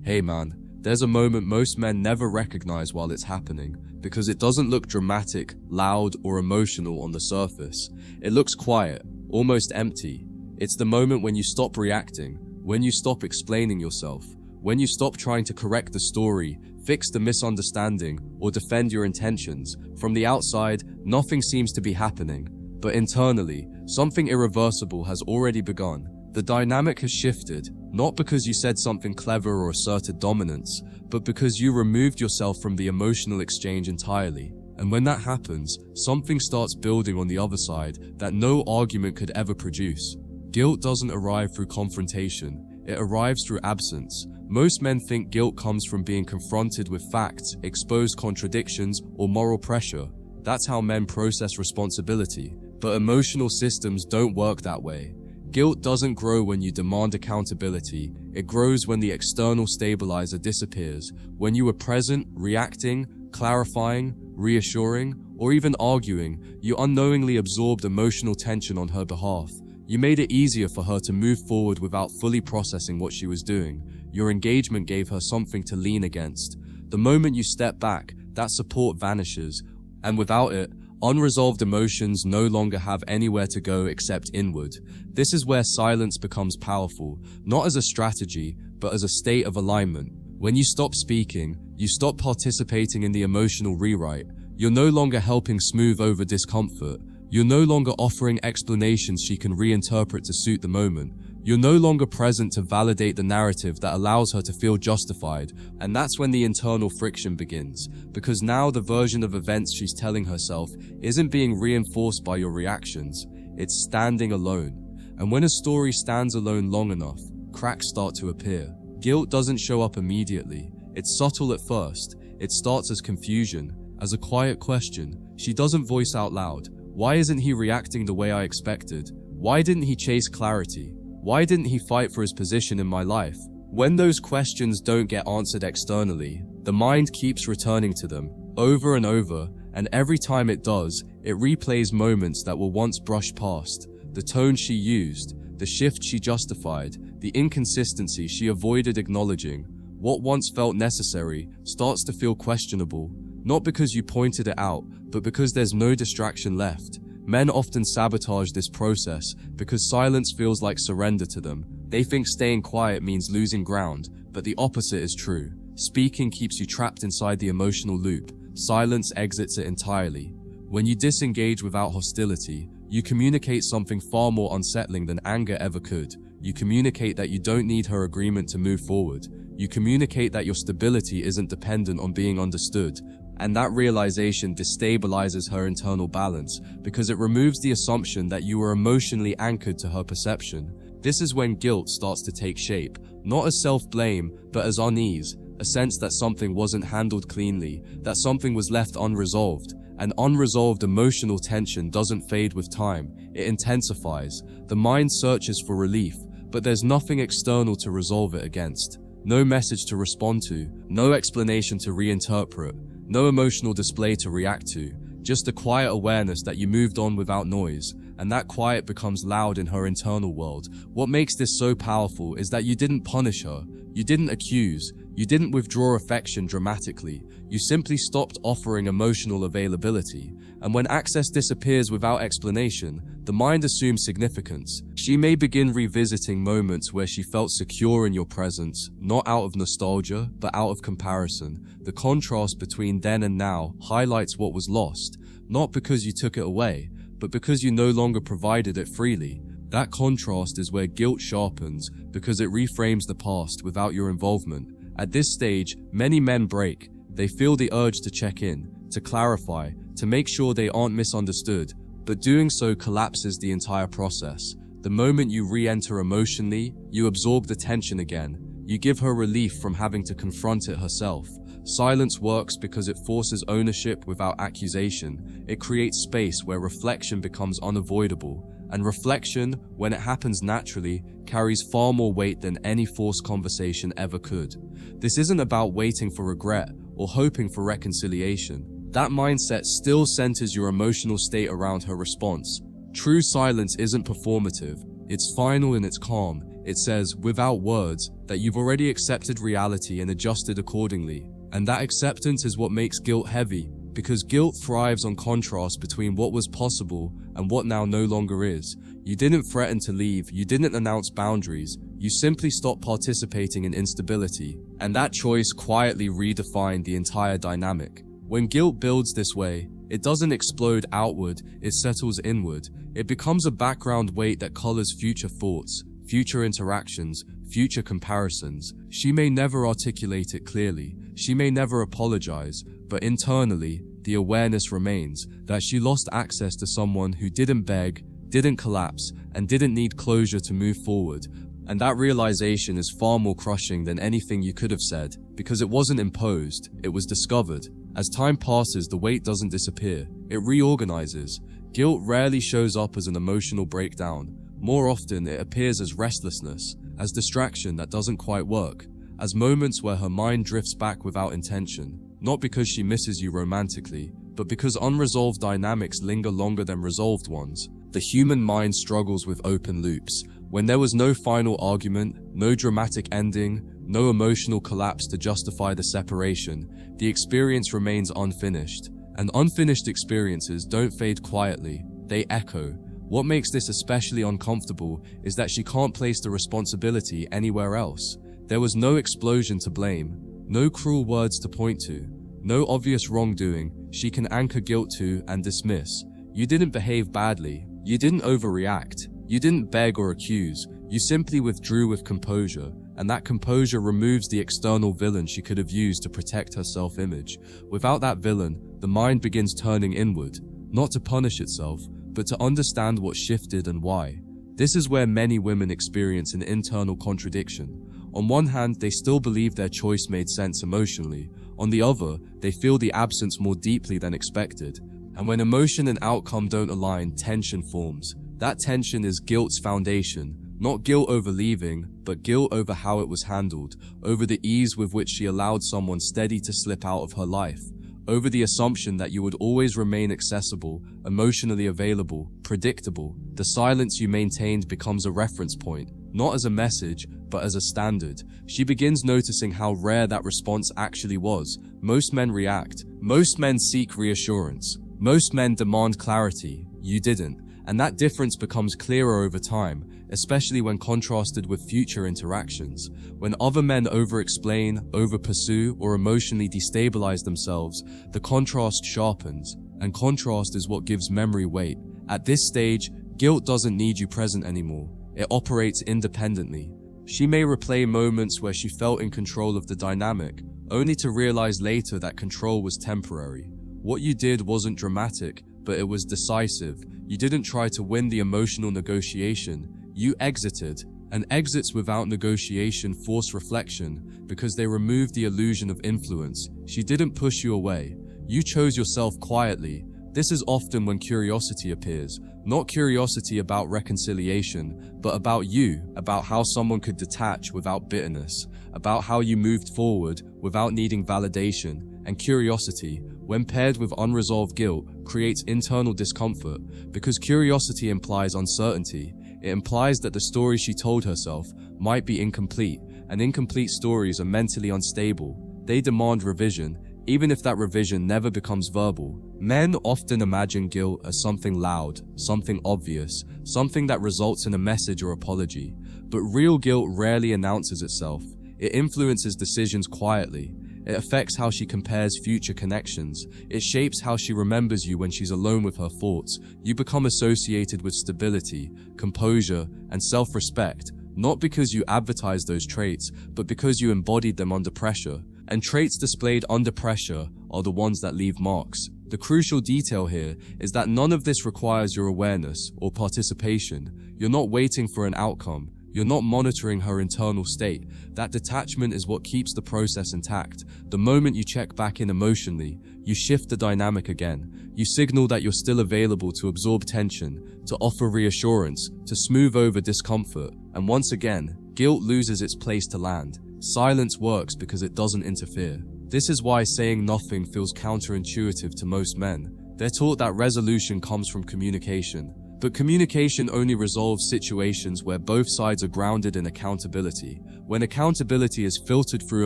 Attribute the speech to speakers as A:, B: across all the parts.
A: Hey man, there's a moment most men never recognize while it's happening, because it doesn't look dramatic, loud, or emotional on the surface. It looks quiet, almost empty. It's the moment when you stop reacting, when you stop explaining yourself, when you stop trying to correct the story, fix the misunderstanding, or defend your intentions. From the outside, nothing seems to be happening, but internally, something irreversible has already begun. The dynamic has shifted, not because you said something clever or asserted dominance, but because you removed yourself from the emotional exchange entirely. And when that happens, something starts building on the other side that no argument could ever produce. Guilt doesn't arrive through confrontation, it arrives through absence. Most men think guilt comes from being confronted with facts, exposed contradictions, or moral pressure. That's how men process responsibility. But emotional systems don't work that way. Guilt doesn't grow when you demand accountability. It grows when the external stabilizer disappears, when you were present, reacting, clarifying, reassuring, or even arguing. You unknowingly absorbed emotional tension on her behalf. You made it easier for her to move forward without fully processing what she was doing. Your engagement gave her something to lean against. The moment you step back, that support vanishes, and without it, unresolved emotions no longer have anywhere to go except inward. This is where silence becomes powerful, not as a strategy, but as a state of alignment. When you stop speaking, you stop participating in the emotional rewrite. You're no longer helping smooth over discomfort. You're no longer offering explanations she can reinterpret to suit the moment. You're no longer present to validate the narrative that allows her to feel justified, and that's when the internal friction begins, because now the version of events she's telling herself isn't being reinforced by your reactions, it's standing alone. And when a story stands alone long enough, cracks start to appear. Guilt doesn't show up immediately. It's subtle at first. It starts as confusion, as a quiet question. She doesn't voice out loud. Why isn't he reacting the way I expected? Why didn't he chase clarity? Why didn't he fight for his position in my life? When those questions don't get answered externally, the mind keeps returning to them, over and over, and every time it does, it replays moments that were once brushed past. The tone she used, the shift she justified, the inconsistency she avoided acknowledging. What once felt necessary starts to feel questionable, not because you pointed it out, but because there's no distraction left. Men often sabotage this process because silence feels like surrender to them. They think staying quiet means losing ground, but the opposite is true. Speaking keeps you trapped inside the emotional loop. Silence exits it entirely. When you disengage without hostility, you communicate something far more unsettling than anger ever could. You communicate that you don't need her agreement to move forward. You communicate that your stability isn't dependent on being understood. And that realization destabilizes her internal balance because it removes the assumption that you were emotionally anchored to her perception. This is when guilt starts to take shape, not as self-blame, but as unease, a sense that something wasn't handled cleanly, that something was left unresolved. And unresolved emotional tension doesn't fade with time, it intensifies. The mind searches for relief, but there's nothing external to resolve it against. No message to respond to, no explanation to reinterpret. No emotional display to react to, just a quiet awareness that you moved on without noise, and that quiet becomes loud in her internal world. What makes this so powerful is that you didn't punish her, you didn't accuse, you didn't withdraw affection dramatically, you simply stopped offering emotional availability. And when access disappears without explanation, the mind assumes significance. She may begin revisiting moments where she felt secure in your presence, not out of nostalgia, but out of comparison. The contrast between then and now highlights what was lost, not because you took it away, but because you no longer provided it freely. That contrast is where guilt sharpens, because it reframes the past without your involvement. At this stage, many men break. They feel the urge to check in, to clarify, to make sure they aren't misunderstood, but doing so collapses the entire process. The moment you re-enter emotionally, you absorb the tension again. You give her relief from having to confront it herself. Silence works because it forces ownership without accusation. It creates space where reflection becomes unavoidable. And reflection, when it happens naturally, carries far more weight than any forced conversation ever could. This isn't about waiting for regret or hoping for reconciliation. That mindset still centers your emotional state around her response. True silence isn't performative. It's final in its calm. It says, without words, that you've already accepted reality and adjusted accordingly. And that acceptance is what makes guilt heavy, because guilt thrives on contrast between what was possible and what now no longer is. You didn't threaten to leave, you didn't announce boundaries, you simply stopped participating in instability. And that choice quietly redefined the entire dynamic. When guilt builds this way, it doesn't explode outward, it settles inward. It becomes a background weight that colors future thoughts, future interactions, future comparisons. She may never articulate it clearly, she may never apologize, but internally, the awareness remains that she lost access to someone who didn't beg, didn't collapse, and didn't need closure to move forward. And that realization is far more crushing than anything you could have said, because it wasn't imposed, it was discovered. As time passes, the weight doesn't disappear, it reorganizes. Guilt rarely shows up as an emotional breakdown. More often, it appears as restlessness, as distraction that doesn't quite work, as moments where her mind drifts back without intention, not because she misses you romantically, but because unresolved dynamics linger longer than resolved ones. The human mind struggles with open loops. When there was no final argument, no dramatic ending, no emotional collapse to justify the separation, the experience remains unfinished. And unfinished experiences don't fade quietly, they echo. What makes this especially uncomfortable is that she can't place the responsibility anywhere else. There was no explosion to blame, no cruel words to point to, no obvious wrongdoing she can anchor guilt to and dismiss. You didn't behave badly, you didn't overreact, you didn't beg or accuse, you simply withdrew with composure, and that composure removes the external villain she could have used to protect her self-image. Without that villain, the mind begins turning inward, not to punish itself, but to understand what shifted and why. This is where many women experience an internal contradiction. On one hand, they still believe their choice made sense emotionally. On the other, they feel the absence more deeply than expected. And when emotion and outcome don't align, tension forms. That tension is guilt's foundation. Not guilt over leaving, but guilt over how it was handled, over the ease with which she allowed someone steady to slip out of her life, over the assumption that you would always remain accessible, emotionally available, predictable. The silence you maintained becomes a reference point, not as a message, but as a standard. She begins noticing how rare that response actually was. Most men react. Most men seek reassurance. Most men demand clarity. You didn't. And that difference becomes clearer over time, especially when contrasted with future interactions. When other men over-explain, over-pursue, or emotionally destabilize themselves, the contrast sharpens, and contrast is what gives memory weight. At this stage, guilt doesn't need you present anymore. It operates independently. She may replay moments where she felt in control of the dynamic, only to realize later that control was temporary. What you did wasn't dramatic, but it was decisive. You didn't try to win the emotional negotiation. You exited, and exits without negotiation force reflection because they remove the illusion of influence. She didn't push you away. You chose yourself quietly. This is often when curiosity appears. Not curiosity about reconciliation, but about you, about how someone could detach without bitterness, about how you moved forward without needing validation. And curiosity, when paired with unresolved guilt, creates internal discomfort, because curiosity implies uncertainty. It implies that the story she told herself might be incomplete, and incomplete stories are mentally unstable. They demand revision, even if that revision never becomes verbal. Men often imagine guilt as something loud, something obvious, something that results in a message or apology. But real guilt rarely announces itself. It influences decisions quietly. It affects how she compares future connections. It shapes how she remembers you when she's alone with her thoughts. You become associated with stability, composure, and self-respect, not because you advertised those traits, but because you embodied them under pressure. And traits displayed under pressure are the ones that leave marks. The crucial detail here is that none of this requires your awareness or participation. You're not waiting for an outcome. You're not monitoring her internal state. That detachment is what keeps the process intact. The moment you check back in emotionally, you shift the dynamic again. You signal that you're still available to absorb tension, to offer reassurance, to smooth over discomfort. And once again, guilt loses its place to land. Silence works because it doesn't interfere. This is why saying nothing feels counterintuitive to most men. They're taught that resolution comes from communication. But communication only resolves situations where both sides are grounded in accountability. When accountability is filtered through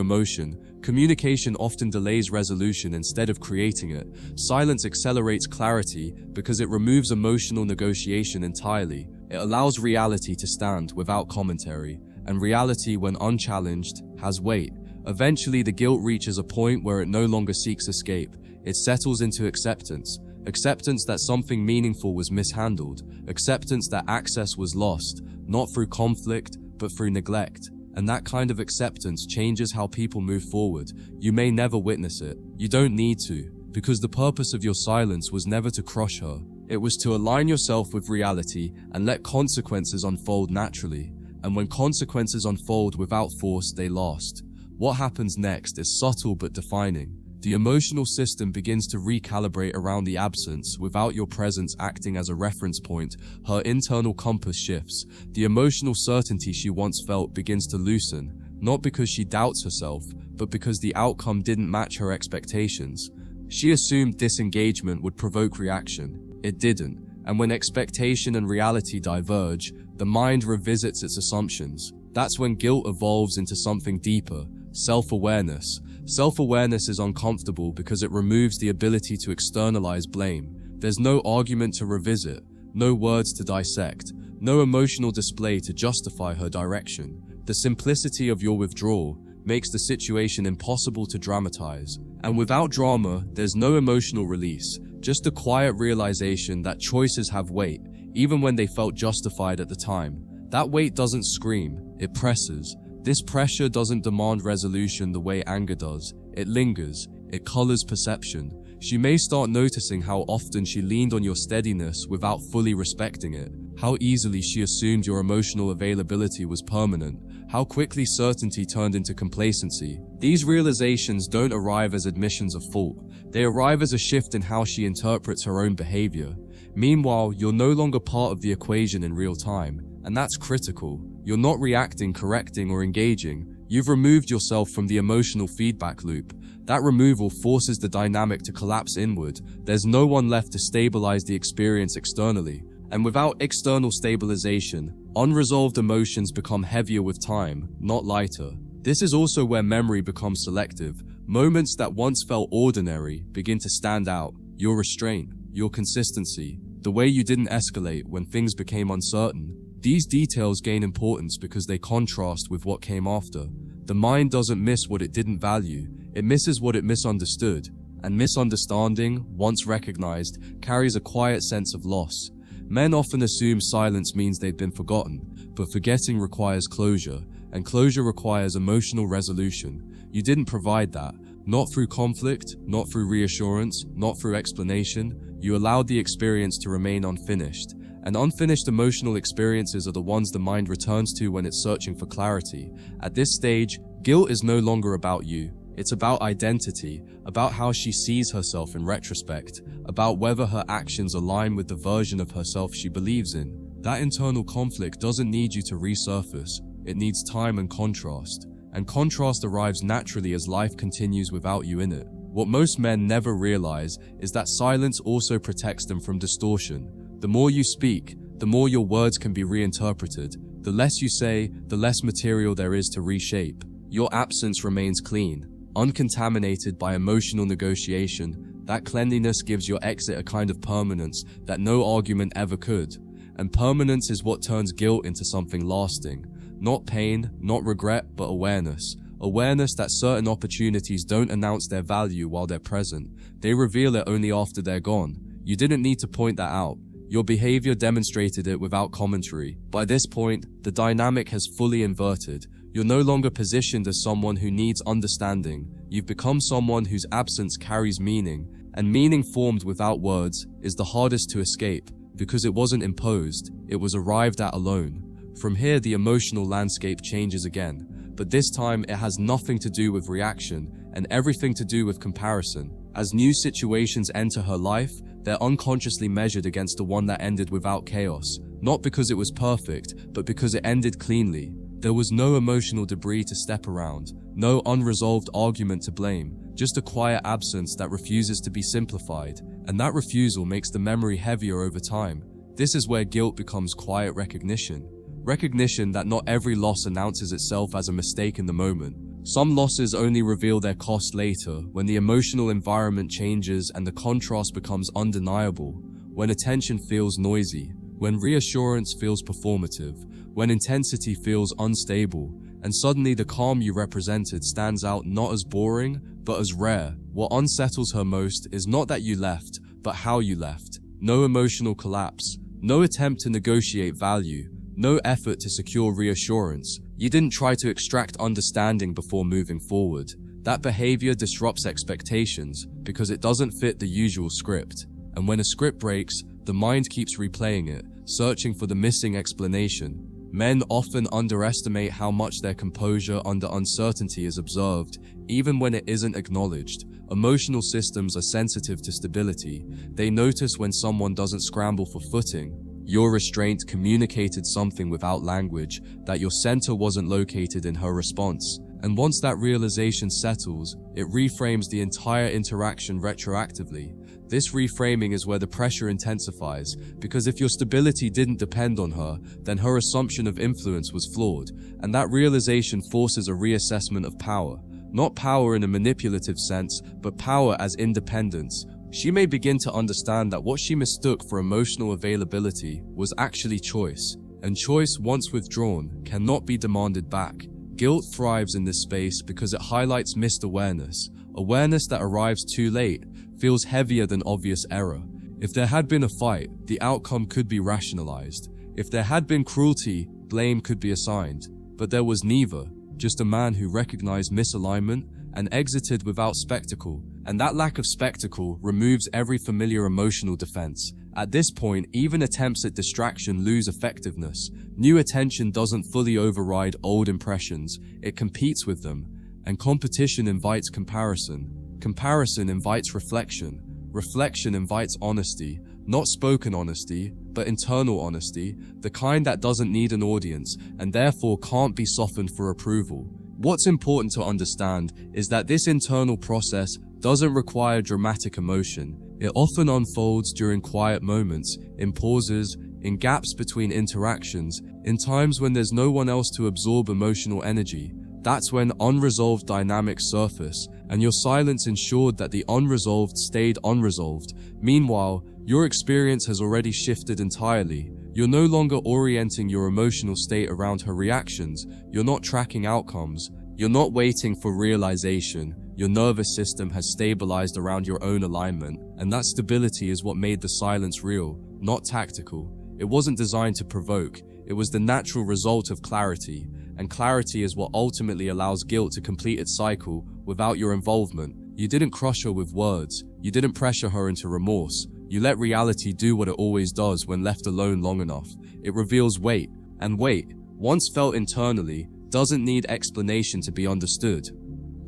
A: emotion, communication often delays resolution instead of creating it. Silence accelerates clarity because it removes emotional negotiation entirely. It allows reality to stand without commentary, and reality, when unchallenged, has weight. Eventually, the guilt reaches a point where it no longer seeks escape. It settles into acceptance. Acceptance that something meaningful was mishandled. Acceptance that access was lost, not through conflict, but through neglect. And that kind of acceptance changes how people move forward. You may never witness it. You don't need to, because the purpose of your silence was never to crush her. It was to align yourself with reality and let consequences unfold naturally. And when consequences unfold without force, they last. What happens next is subtle but defining. The emotional system begins to recalibrate around the absence without your presence acting as a reference point. Her internal compass shifts. The emotional certainty she once felt begins to loosen, not because she doubts herself, but because the outcome didn't match her expectations. She assumed disengagement would provoke reaction. It didn't. And when expectation and reality diverge, the mind revisits its assumptions. That's when guilt evolves into something deeper: self-awareness. Self-awareness is uncomfortable because it removes the ability to externalize blame. There's no argument to revisit, no words to dissect, no emotional display to justify her direction. The simplicity of your withdrawal makes the situation impossible to dramatize. And without drama, there's no emotional release, just a quiet realization that choices have weight, even when they felt justified at the time. That weight doesn't scream, it presses. This pressure doesn't demand resolution the way anger does. It lingers. It colors perception. She may start noticing how often she leaned on your steadiness without fully respecting it. How easily she assumed your emotional availability was permanent. How quickly certainty turned into complacency. These realizations don't arrive as admissions of fault. They arrive as a shift in how she interprets her own behavior. Meanwhile, you're no longer part of the equation in real time. And that's critical. You're not reacting, correcting, or engaging. You've removed yourself from the emotional feedback loop. That removal forces the dynamic to collapse inward. There's no one left to stabilize the experience externally. And without external stabilization, unresolved emotions become heavier with time, not lighter. This is also where memory becomes selective. Moments that once felt ordinary begin to stand out. Your restraint, your consistency, the way you didn't escalate when things became uncertain. These details gain importance because they contrast with what came after. The mind doesn't miss what it didn't value, it misses what it misunderstood. And misunderstanding, once recognized, carries a quiet sense of loss. Men often assume silence means they've been forgotten, but forgetting requires closure, and closure requires emotional resolution. You didn't provide that. Not through conflict, not through reassurance, not through explanation. You allowed the experience to remain unfinished. And unfinished emotional experiences are the ones the mind returns to when it's searching for clarity. At this stage, guilt is no longer about you. It's about identity, about how she sees herself in retrospect, about whether her actions align with the version of herself she believes in. That internal conflict doesn't need you to resurface. It needs time and contrast. And contrast arrives naturally as life continues without you in it. What most men never realize is that silence also protects them from distortion. The more you speak, the more your words can be reinterpreted. The less you say, the less material there is to reshape. Your absence remains clean, uncontaminated by emotional negotiation. That cleanliness gives your exit a kind of permanence that no argument ever could. And permanence is what turns guilt into something lasting. Not pain, not regret, but awareness. Awareness that certain opportunities don't announce their value while they're present. They reveal it only after they're gone. You didn't need to point that out. Your behavior demonstrated it without commentary. By this point, the dynamic has fully inverted. You're no longer positioned as someone who needs understanding. You've become someone whose absence carries meaning, and meaning formed without words is the hardest to escape because it wasn't imposed, it was arrived at alone. From here, the emotional landscape changes again, but this time it has nothing to do with reaction and everything to do with comparison. As new situations enter her life, they're unconsciously measured against the one that ended without chaos, not because it was perfect, but because it ended cleanly. There was no emotional debris to step around, no unresolved argument to blame, just a quiet absence that refuses to be simplified, and that refusal makes the memory heavier over time. This is where guilt becomes quiet recognition. Recognition that not every loss announces itself as a mistake in the moment. Some losses only reveal their cost later, when the emotional environment changes and the contrast becomes undeniable, when attention feels noisy, when reassurance feels performative, when intensity feels unstable, and suddenly the calm you represented stands out not as boring, but as rare. What unsettles her most is not that you left, but how you left. No emotional collapse, no attempt to negotiate value, no effort to secure reassurance. You didn't try to extract understanding before moving forward. That behavior disrupts expectations because it doesn't fit the usual script. And when a script breaks, the mind keeps replaying it, searching for the missing explanation. Men often underestimate how much their composure under uncertainty is observed, even when it isn't acknowledged. Emotional systems are sensitive to stability. They notice when someone doesn't scramble for footing. Your restraint communicated something without language, that your center wasn't located in her response. And once that realization settles, it reframes the entire interaction retroactively. This reframing is where the pressure intensifies, because if your stability didn't depend on her, then her assumption of influence was flawed, and that realization forces a reassessment of power. Not power in a manipulative sense, but power as independence. She may begin to understand that what she mistook for emotional availability was actually choice, and choice, once withdrawn, cannot be demanded back. Guilt thrives in this space because it highlights missed awareness. Awareness that arrives too late feels heavier than obvious error. If there had been a fight, the outcome could be rationalized. If there had been cruelty, blame could be assigned. But there was neither, just a man who recognized misalignment and exited without spectacle. And that lack of spectacle removes every familiar emotional defense. At this point, even attempts at distraction lose effectiveness. New attention doesn't fully override old impressions, it competes with them. And competition invites comparison. Comparison invites reflection. Reflection invites honesty. Not spoken honesty, but internal honesty, the kind that doesn't need an audience and therefore can't be softened for approval. What's important to understand is that this internal process doesn't require dramatic emotion. It often unfolds during quiet moments, in pauses, in gaps between interactions, in times when there's no one else to absorb emotional energy. That's when unresolved dynamics surface, and your silence ensured that the unresolved stayed unresolved. Meanwhile, your experience has already shifted entirely. You're no longer orienting your emotional state around her reactions. You're not tracking outcomes. You're not waiting for realization. Your nervous system has stabilized around your own alignment, and that stability is what made the silence real, not tactical. It wasn't designed to provoke. It was the natural result of clarity, and clarity is what ultimately allows guilt to complete its cycle without your involvement. You didn't crush her with words. You didn't pressure her into remorse. You let reality do what it always does when left alone long enough. It reveals weight, and weight, once felt internally, doesn't need explanation to be understood.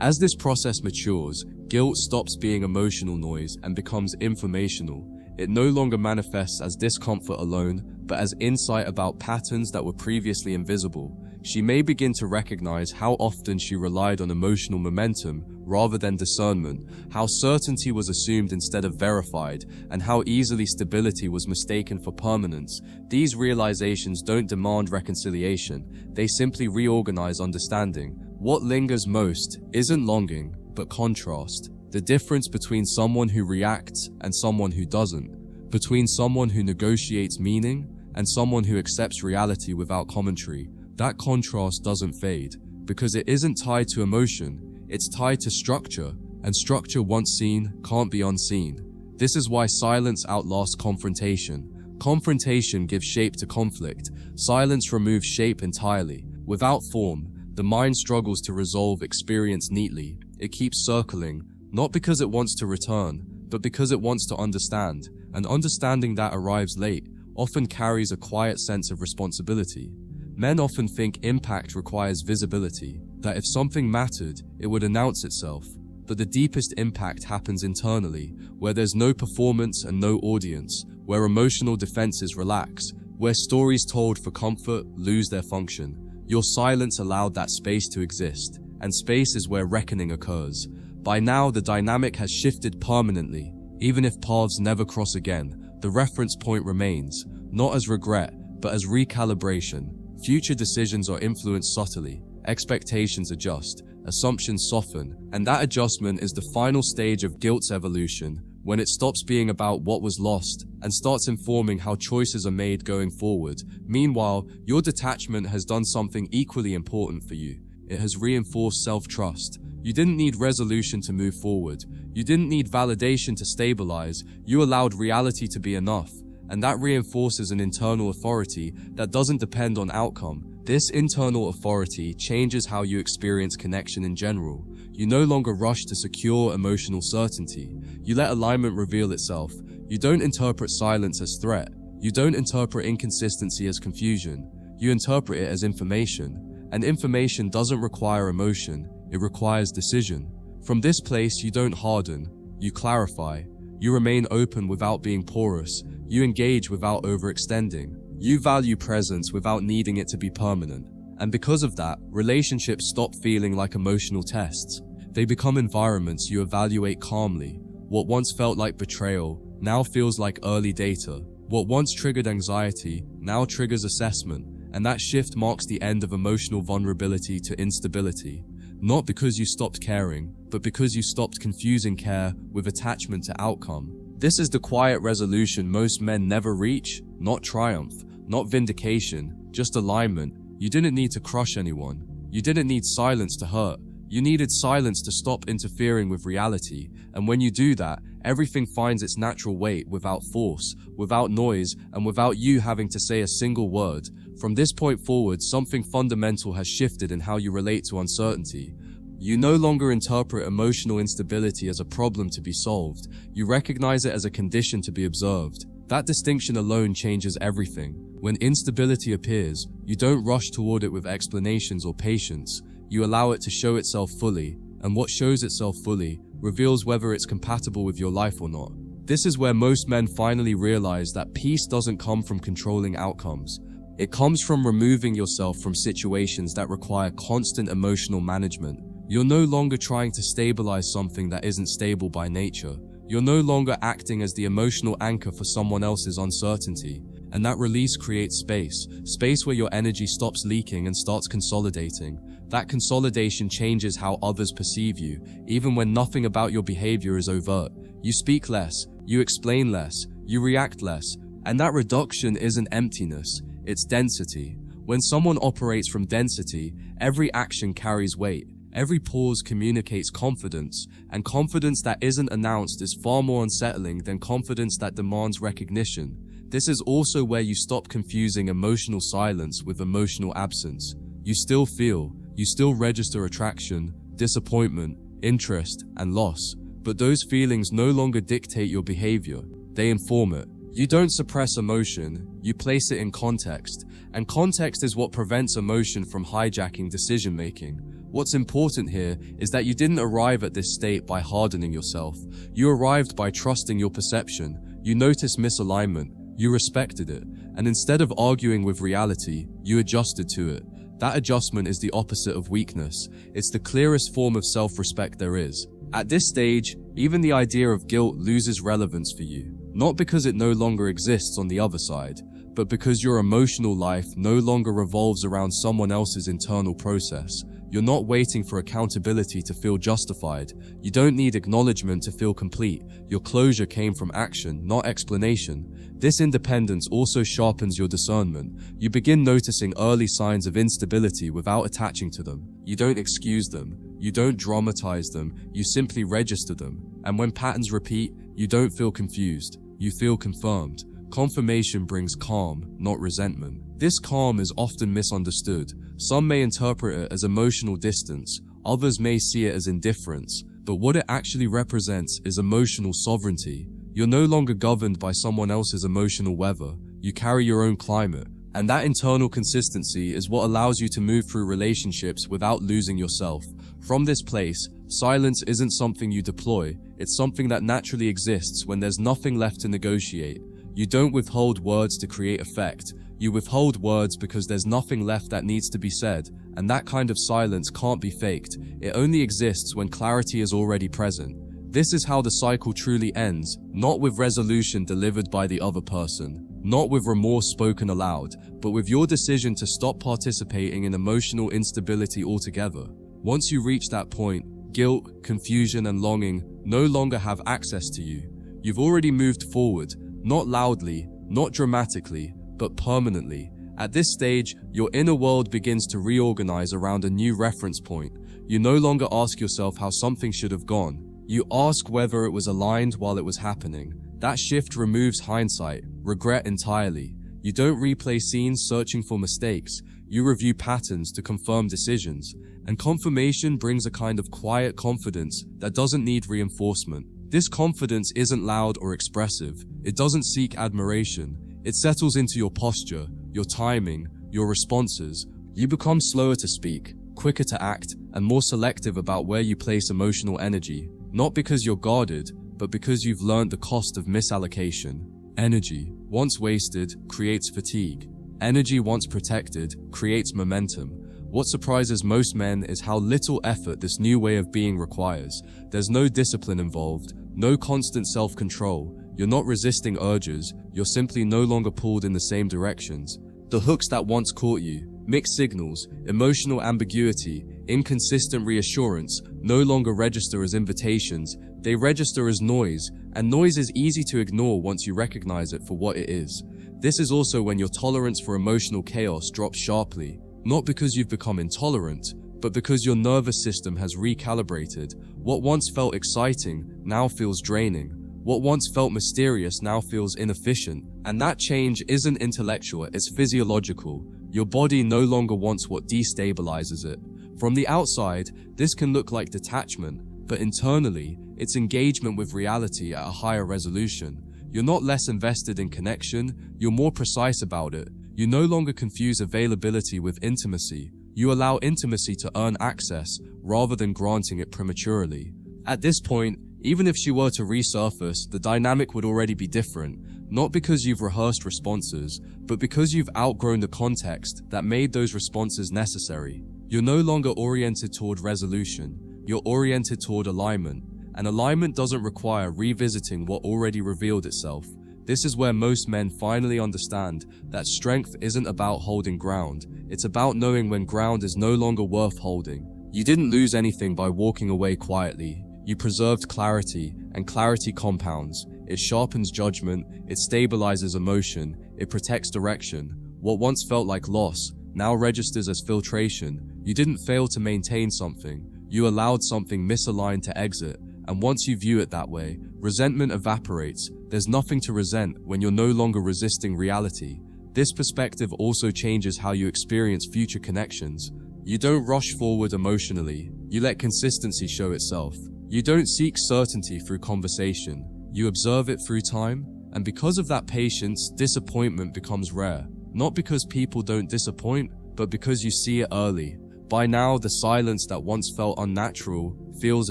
A: As this process matures, guilt stops being emotional noise and becomes informational. It no longer manifests as discomfort alone, but as insight about patterns that were previously invisible. She may begin to recognize how often she relied on emotional momentum rather than discernment, how certainty was assumed instead of verified, and how easily stability was mistaken for permanence. These realizations don't demand reconciliation, they simply reorganize understanding. What lingers most isn't longing, but contrast. The difference between someone who reacts and someone who doesn't. Between someone who negotiates meaning and someone who accepts reality without commentary. That contrast doesn't fade, because it isn't tied to emotion, it's tied to structure, and structure once seen can't be unseen. This is why silence outlasts confrontation. Confrontation gives shape to conflict. Silence removes shape entirely. Without form, the mind struggles to resolve experience neatly. It keeps circling, not because it wants to return, but because it wants to understand. And understanding that arrives late often carries a quiet sense of responsibility. Men often think impact requires visibility, that if something mattered, it would announce itself. But the deepest impact happens internally, where there's no performance and no audience, where emotional defenses relax, where stories told for comfort lose their function. Your silence allowed that space to exist, and space is where reckoning occurs. By now, the dynamic has shifted permanently. Even if paths never cross again, the reference point remains. not as regret, but as recalibration. Future decisions are influenced subtly, expectations adjust, assumptions soften, and that adjustment is the final stage of guilt's evolution, when it stops being about what was lost and starts informing how choices are made going forward. Meanwhile, your detachment has done something equally important for you. It has reinforced self-trust. You didn't need resolution to move forward. You didn't need validation to stabilize. You allowed reality to be enough. And that reinforces an internal authority that doesn't depend on outcome. This internal authority changes how you experience connection in general. You no longer rush to secure emotional certainty. You let alignment reveal itself. You don't interpret silence as threat. You don't interpret inconsistency as confusion. You interpret it as information. And information doesn't require emotion. It requires decision. From this place, you don't harden. You clarify. You remain open without being porous. You engage without overextending. You value presence without needing it to be permanent. And because of that, relationships stop feeling like emotional tests. They become environments you evaluate calmly. What once felt like betrayal now feels like early data. What once triggered anxiety now triggers assessment. And that shift marks the end of emotional vulnerability to instability. Not because you stopped caring, but because you stopped confusing care with attachment to outcome. This is the quiet resolution most men never reach. Not triumph, not vindication, just alignment. You didn't need to crush anyone. You didn't need silence to hurt. You needed silence to stop interfering with reality. And when you do that, everything finds its natural weight without force, without noise, and without you having to say a single word. From this point forward, something fundamental has shifted in how you relate to uncertainty. You no longer interpret emotional instability as a problem to be solved. You recognize it as a condition to be observed. That distinction alone changes everything. When instability appears, you don't rush toward it with explanations or patience. You allow it to show itself fully, and what shows itself fully reveals whether it's compatible with your life or not. This is where most men finally realize that peace doesn't come from controlling outcomes. It comes from removing yourself from situations that require constant emotional management. You're no longer trying to stabilize something that isn't stable by nature. You're no longer acting as the emotional anchor for someone else's uncertainty. And that release creates space where your energy stops leaking and starts consolidating. That consolidation changes how others perceive you, even when nothing about your behavior is overt. You speak less, you explain less, you react less, and that reduction isn't emptiness, it's density. When someone operates from density, every action carries weight. Every pause communicates confidence, and confidence that isn't announced is far more unsettling than confidence that demands recognition. This is also where you stop confusing emotional silence with emotional absence. You still feel, you still register attraction, disappointment, interest, and loss, but those feelings no longer dictate your behavior, they inform it. You don't suppress emotion, you place it in context, and context is what prevents emotion from hijacking decision-making. What's important here is that you didn't arrive at this state by hardening yourself. You arrived by trusting your perception. You noticed misalignment, you respected it, and instead of arguing with reality, you adjusted to it. That adjustment is the opposite of weakness. It's the clearest form of self-respect there is. At this stage, even the idea of guilt loses relevance for you. Not because it no longer exists on the other side, but because your emotional life no longer revolves around someone else's internal process. You're not waiting for accountability to feel justified. You don't need acknowledgement to feel complete. Your closure came from action, not explanation. This independence also sharpens your discernment. You begin noticing early signs of instability without attaching to them. You don't excuse them. You don't dramatize them. You simply register them. And when patterns repeat, you don't feel confused. You feel confirmed. Confirmation brings calm, not resentment. This calm is often misunderstood. Some may interpret it as emotional distance, others may see it as indifference, but what it actually represents is emotional sovereignty. You're no longer governed by someone else's emotional weather, you carry your own climate, and that internal consistency is what allows you to move through relationships without losing yourself. From this place, silence isn't something you deploy, it's something that naturally exists when there's nothing left to negotiate. You don't withhold words to create effect. You withhold words because there's nothing left that needs to be said, and that kind of silence can't be faked. It only exists when clarity is already present. This is how the cycle truly ends, not with resolution delivered by the other person, not with remorse spoken aloud, but with your decision to stop participating in emotional instability altogether. Once you reach that point, guilt, confusion, and longing no longer have access to you. You've already moved forward, not loudly, not dramatically, but permanently. At this stage, your inner world begins to reorganize around a new reference point. You no longer ask yourself how something should have gone. You ask whether it was aligned while it was happening. That shift removes hindsight, regret entirely. You don't replay scenes searching for mistakes. You review patterns to confirm decisions. And confirmation brings a kind of quiet confidence that doesn't need reinforcement. This confidence isn't loud or expressive. It doesn't seek admiration. It settles into your posture, your timing, your responses. You become slower to speak, quicker to act, and more selective about where you place emotional energy. Not because you're guarded, but because you've learned the cost of misallocation. Energy, once wasted, creates fatigue. Energy once protected, creates momentum. What surprises most men is how little effort this new way of being requires. There's no discipline involved, no constant self-control. You're not resisting urges, you're simply no longer pulled in the same directions. The hooks that once caught you, mixed signals, emotional ambiguity, inconsistent reassurance, no longer register as invitations. They register as noise, and noise is easy to ignore once you recognize it for what it is. This is also when your tolerance for emotional chaos drops sharply, not because you've become intolerant, but because your nervous system has recalibrated. What once felt exciting now feels draining. What once felt mysterious now feels inefficient. And that change isn't intellectual, it's physiological. Your body no longer wants what destabilizes it. From the outside, this can look like detachment, but internally, it's engagement with reality at a higher resolution. You're not less invested in connection, you're more precise about it. You no longer confuse availability with intimacy. You allow intimacy to earn access rather than granting it prematurely. At this point, even if she were to resurface, the dynamic would already be different, not because you've rehearsed responses, but because you've outgrown the context that made those responses necessary. You're no longer oriented toward resolution, you're oriented toward alignment, and alignment doesn't require revisiting what already revealed itself. This is where most men finally understand that strength isn't about holding ground, it's about knowing when ground is no longer worth holding. You didn't lose anything by walking away quietly. You preserved clarity, and clarity compounds. It sharpens judgment, it stabilizes emotion, it protects direction. What once felt like loss now registers as filtration. You didn't fail to maintain something, you allowed something misaligned to exit, and once you view it that way, resentment evaporates. There's nothing to resent when you're no longer resisting reality. This perspective also changes how you experience future connections. You don't rush forward emotionally, you let consistency show itself. You don't seek certainty through conversation, you observe it through time, and because of that patience, disappointment becomes rare. Not because people don't disappoint, but because you see it early. By now, the silence that once felt unnatural feels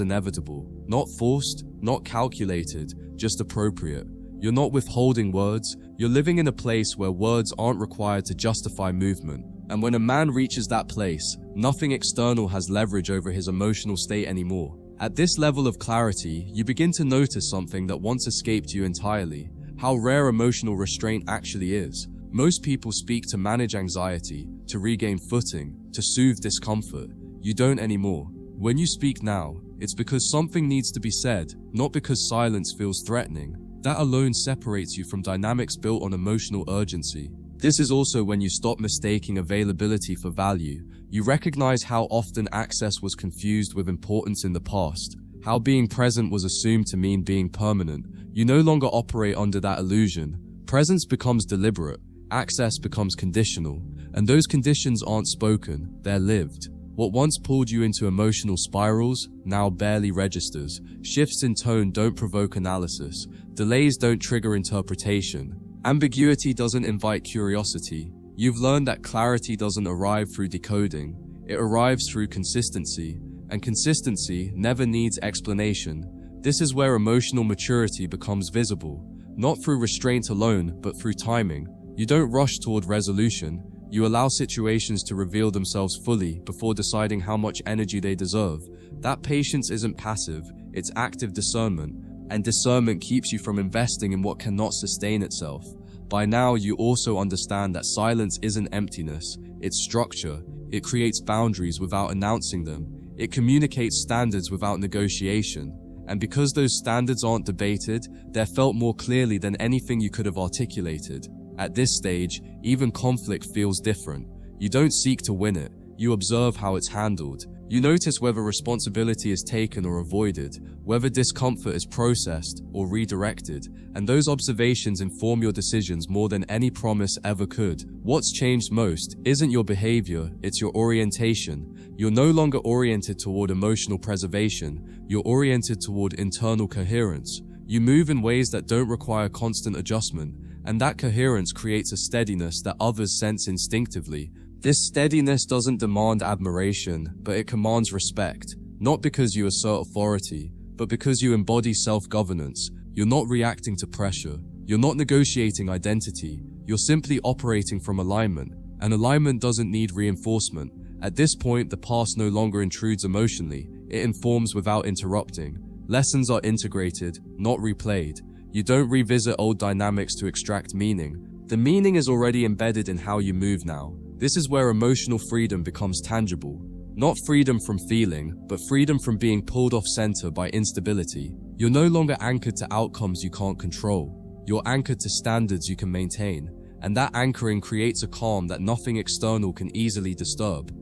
A: inevitable. Not forced, not calculated, just appropriate. You're not withholding words, you're living in a place where words aren't required to justify movement. And when a man reaches that place, nothing external has leverage over his emotional state anymore. At this level of clarity, you begin to notice something that once escaped you entirely: how rare emotional restraint actually is. Most people speak to manage anxiety, to regain footing, to soothe discomfort. You don't anymore. When you speak now, it's because something needs to be said, not because silence feels threatening. That alone separates you from dynamics built on emotional urgency. This is also when you stop mistaking availability for value. You recognize how often access was confused with importance in the past, how being present was assumed to mean being permanent. You no longer operate under that illusion. Presence becomes deliberate, access becomes conditional, and those conditions aren't spoken, they're lived. What once pulled you into emotional spirals now barely registers. Shifts in tone don't provoke analysis. Delays don't trigger interpretation. Ambiguity doesn't invite curiosity. You've learned that clarity doesn't arrive through decoding. It arrives through consistency, and consistency never needs explanation. This is where emotional maturity becomes visible, not through restraint alone, but through timing. You don't rush toward resolution. You allow situations to reveal themselves fully before deciding how much energy they deserve. That patience isn't passive, it's active discernment, and discernment keeps you from investing in what cannot sustain itself. By now, you also understand that silence isn't emptiness, it's structure. It creates boundaries without announcing them. It communicates standards without negotiation. And because those standards aren't debated, they're felt more clearly than anything you could have articulated. At this stage, even conflict feels different. You don't seek to win it, you observe how it's handled. You notice whether responsibility is taken or avoided, whether discomfort is processed or redirected, and those observations inform your decisions more than any promise ever could. What's changed most isn't your behavior, it's your orientation. You're no longer oriented toward emotional preservation, you're oriented toward internal coherence. You move in ways that don't require constant adjustment, and that coherence creates a steadiness that others sense instinctively. This steadiness doesn't demand admiration, but it commands respect, not because you assert authority, but because you embody self-governance. You're not reacting to pressure, you're not negotiating identity, you're simply operating from alignment, and alignment doesn't need reinforcement. At this point, the past no longer intrudes emotionally, it informs without interrupting. Lessons are integrated, not replayed. You don't revisit old dynamics to extract meaning. The meaning is already embedded in how you move now. This is where emotional freedom becomes tangible. Not freedom from feeling, but freedom from being pulled off center by instability. You're no longer anchored to outcomes you can't control. You're anchored to standards you can maintain, and that anchoring creates a calm that nothing external can easily disturb.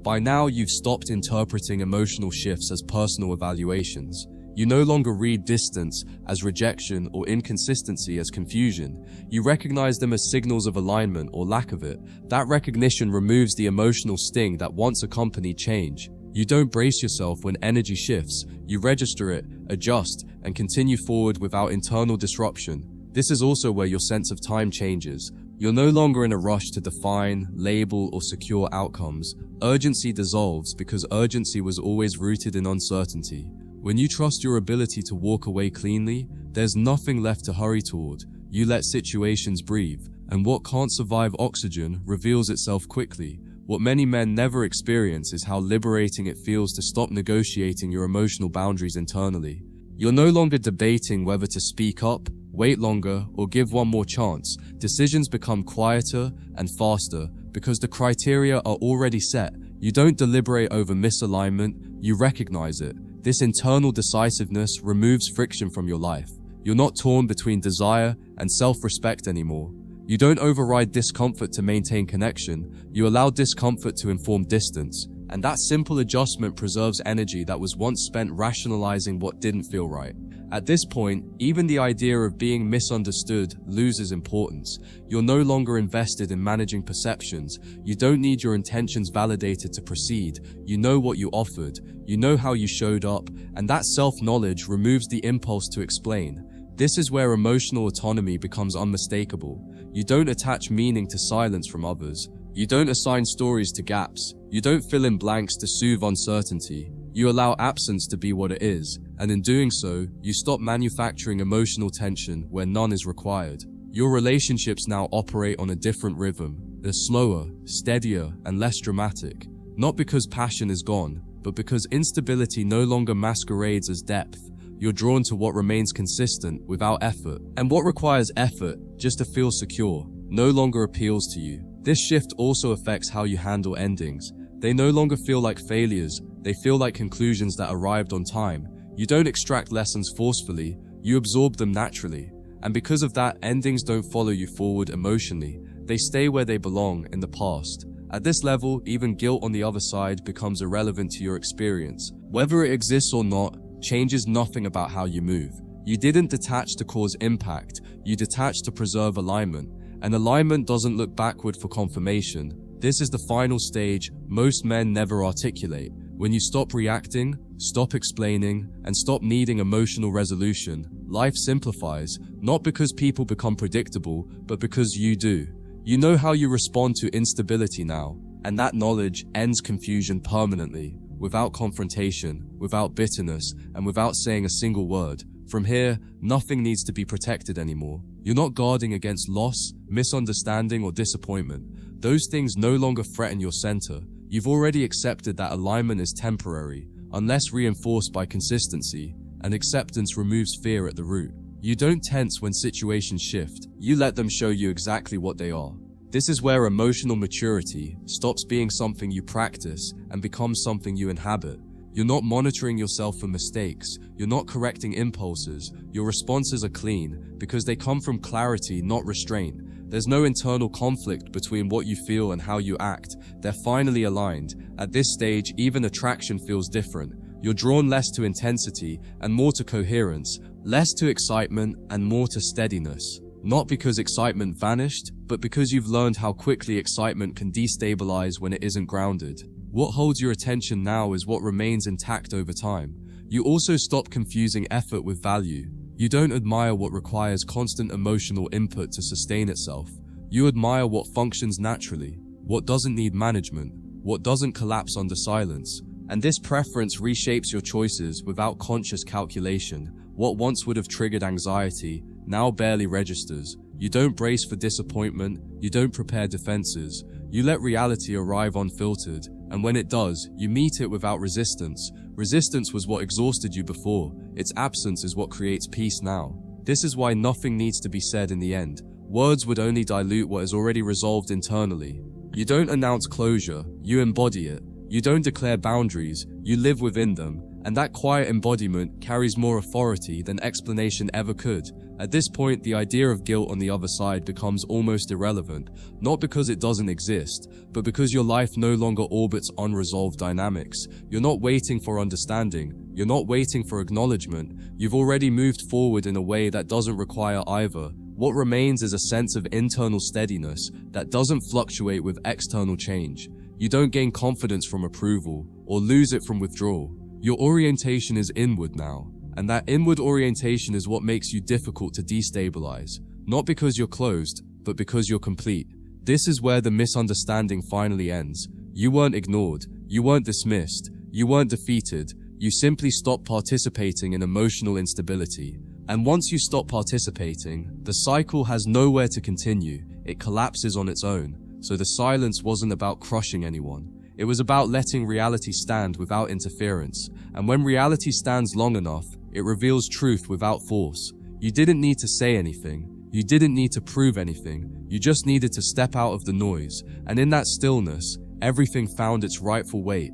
A: By now, you've stopped interpreting emotional shifts as personal evaluations. You no longer read distance as rejection or inconsistency as confusion. You recognize them as signals of alignment or lack of it. That recognition removes the emotional sting that once accompanied change. You don't brace yourself when energy shifts. You register it, adjust, and continue forward without internal disruption. This is also where your sense of time changes. You're no longer in a rush to define, label, or secure outcomes. Urgency dissolves because urgency was always rooted in uncertainty. When you trust your ability to walk away cleanly, there's nothing left to hurry toward. You let situations breathe, and what can't survive oxygen reveals itself quickly. What many men never experience is how liberating it feels to stop negotiating your emotional boundaries internally. You're no longer debating whether to speak up, wait longer, or give one more chance. Decisions become quieter and faster because the criteria are already set. You don't deliberate over misalignment, you recognize it. This internal decisiveness removes friction from your life. You're not torn between desire and self-respect anymore. You don't override discomfort to maintain connection, you allow discomfort to inform distance. And that simple adjustment preserves energy that was once spent rationalizing what didn't feel right. At this point, even the idea of being misunderstood loses importance. You're no longer invested in managing perceptions. You don't need your intentions validated to proceed. You know what you offered. You know how you showed up. And that self-knowledge removes the impulse to explain. This is where emotional autonomy becomes unmistakable. You don't attach meaning to silence from others. You don't assign stories to gaps. You don't fill in blanks to soothe uncertainty. You allow absence to be what it is, and in doing so, you stop manufacturing emotional tension where none is required. Your relationships now operate on a different rhythm. They're slower, steadier, and less dramatic. Not because passion is gone, but because instability no longer masquerades as depth. You're drawn to what remains consistent without effort, and what requires effort just to feel secure no longer appeals to you. This shift also affects how you handle endings. They no longer feel like failures, they feel like conclusions that arrived on time. You don't extract lessons forcefully, you absorb them naturally. And because of that, endings don't follow you forward emotionally. They stay where they belong, in the past. At this level, even guilt on the other side becomes irrelevant to your experience. Whether it exists or not, changes nothing about how you move. You didn't detach to cause impact, you detached to preserve alignment. And alignment doesn't look backward for confirmation. This is the final stage most men never articulate. When you stop reacting, stop explaining, and stop needing emotional resolution, life simplifies, not because people become predictable, but because you do. You know how you respond to instability now, and that knowledge ends confusion permanently, without confrontation, without bitterness, and without saying a single word. From here, nothing needs to be protected anymore. You're not guarding against loss, misunderstanding, or disappointment. Those things no longer threaten your center. You've already accepted that alignment is temporary, unless reinforced by consistency, and acceptance removes fear at the root. You don't tense when situations shift. You let them show you exactly what they are. This is where emotional maturity stops being something you practice and becomes something you inhabit. You're not monitoring yourself for mistakes. You're not correcting impulses. Your responses are clean because they come from clarity, not restraint. There's no internal conflict between what you feel and how you act. They're finally aligned. At this stage, even attraction feels different. You're drawn less to intensity and more to coherence, less to excitement and more to steadiness. Not because excitement vanished, but because you've learned how quickly excitement can destabilize when it isn't grounded. What holds your attention now is what remains intact over time. You also stop confusing effort with value. You don't admire what requires constant emotional input to sustain itself. You admire what functions naturally, what doesn't need management, what doesn't collapse under silence. And this preference reshapes your choices without conscious calculation. What once would have triggered anxiety now barely registers. You don't brace for disappointment, you don't prepare defenses. You let reality arrive unfiltered, and when it does, you meet it without resistance. Resistance was what exhausted you before. Its absence is what creates peace now. This is why nothing needs to be said in the end. Words would only dilute what is already resolved internally. You don't announce closure, you embody it. You don't declare boundaries, you live within them. And that quiet embodiment carries more authority than explanation ever could. At this point, the idea of guilt on the other side becomes almost irrelevant, not because it doesn't exist, but because your life no longer orbits unresolved dynamics. You're not waiting for understanding, you're not waiting for acknowledgement. You've already moved forward in a way that doesn't require either. What remains is a sense of internal steadiness that doesn't fluctuate with external change. You don't gain confidence from approval or lose it from withdrawal. Your orientation is inward now, and that inward orientation is what makes you difficult to destabilize, not because you're closed, but because you're complete. This is where the misunderstanding finally ends. You weren't ignored, you weren't dismissed, you weren't defeated, you simply stopped participating in emotional instability. And once you stop participating, the cycle has nowhere to continue, it collapses on its own. So the silence wasn't about crushing anyone. It was about letting reality stand without interference, and when reality stands long enough, it reveals truth without force. You didn't need to say anything, you didn't need to prove anything, you just needed to step out of the noise, and in that stillness, everything found its rightful weight.